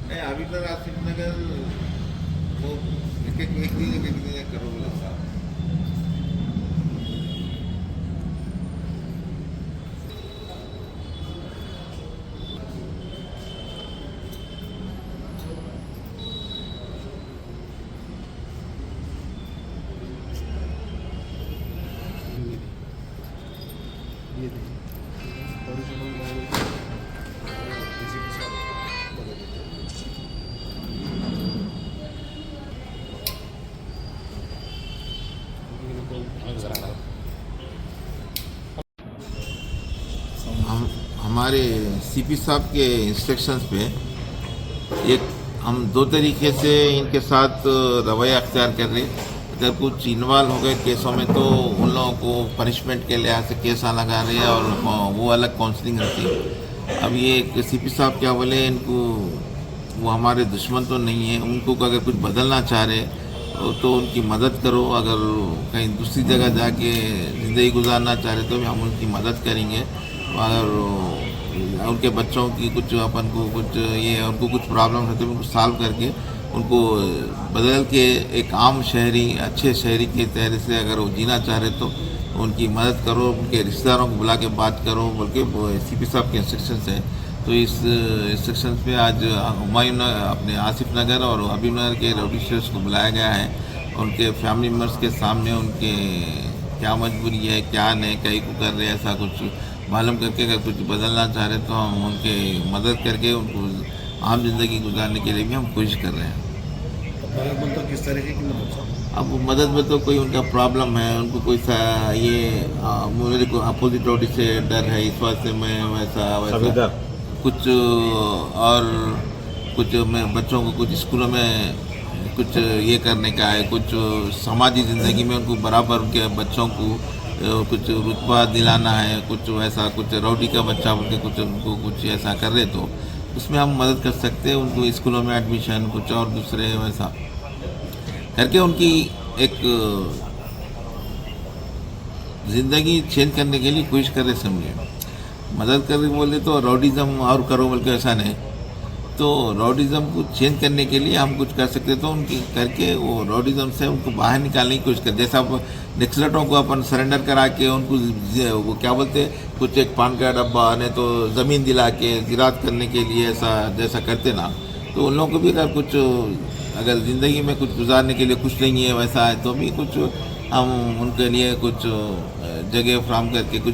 नहीं अभी तक आसिफ नगर वो एक करो बोला साहब। ये देखिए ओरिजिनल मॉडल DCP साहब बदल देते हैं। हम हमारे सीपी साहब के इंस्ट्रक्शंस पे एक हम दो तरीके से इनके साथ रवैया अख्तियार कर रहे। अगर कुछ इन्वॉल्व हो गए केसों में तो उन लोगों को पनिशमेंट के लिहाज से केस लगा रहे हैं और वो अलग काउंसलिंग रहती है। अब ये सीपी साहब क्या बोले, इनको वो हमारे दुश्मन तो नहीं है, उनको अगर कुछ बदलना चाह रहे तो उनकी मदद करो। अगर कहीं दूसरी जगह जाके ज़िंदगी गुजारना चाह रहे तो भी हम उनकी मदद करेंगे। और उनके बच्चों की कुछ अपन को कुछ ये उनको कुछ प्रॉब्लम है तो उनको सॉल्व करके उनको बदल के एक आम शहरी अच्छे शहरी के तहरीर से अगर वो जीना चाह रहे तो उनकी मदद करो। उनके रिश्तेदारों को बुला के बात करो बल्कि सीपी साहब के इंस्ट्रक्शंस हैं। तो इस इंस्ट्रक्शंस पे आज हुमायूं अपने आसिफ नगर और हबीब नगर के राउडी शीटर्स को बुलाया गया है। उनके फैमिली मेम्बर्स के सामने उनके क्या मजबूरी है क्या नहीं कहीं को कर रहे हैं ऐसा कुछ मालूम करके अगर कुछ बदलना चाह रहे तो हम उनके मदद करके उनको आम जिंदगी गुजारने के लिए भी हम कोशिश कर रहे हैं। मदद मतलब किस तरीके की मदद साहब? अब मदद में तो कोई उनका प्रॉब्लम है, उनको कोई सा ये मेरे को अपोजिट रोटी से डर है, इस वजह से मैं वैसा कुछ और कुछ मैं बच्चों को कुछ स्कूलों में कुछ ये करने का है, कुछ समाजी ज़िंदगी में उनको बराबर उनके बच्चों को कुछ रुतबा दिलाना है, कुछ वैसा कुछ रौडी का बच्चा उनके कुछ उनको कुछ ऐसा कर रहे तो उसमें हम मदद कर सकते हैं। उनको स्कूलों में एडमिशन कुछ और दूसरे वैसा करके उनकी एक ज़िंदगी चेंज करने के लिए कोशिश कर रहे। समझे मदद कर रहे बोले तो रॉडिज़म और करो बोल के ऐसा नहीं, तो रॉडिज़म को चेंज करने के लिए हम कुछ कर सकते तो उनकी करके वो रॉडिज़म से उनको बाहर निकालने की कोशिश कर। जैसा नक्सलटों को अपन सरेंडर करा के उनको वो क्या बोलते हैं कुछ एक पान का डब्बा नहीं तो ज़मीन दिला के ज़राअत करने के लिए ऐसा जैसा करते ना, तो उन लोगों को भी अगर कुछ अगर ज़िंदगी में कुछ गुजारने के लिए कुछ नहीं है वैसा है तो भी कुछ हम उनके लिए कुछ जगह फ्राहम करके कुछ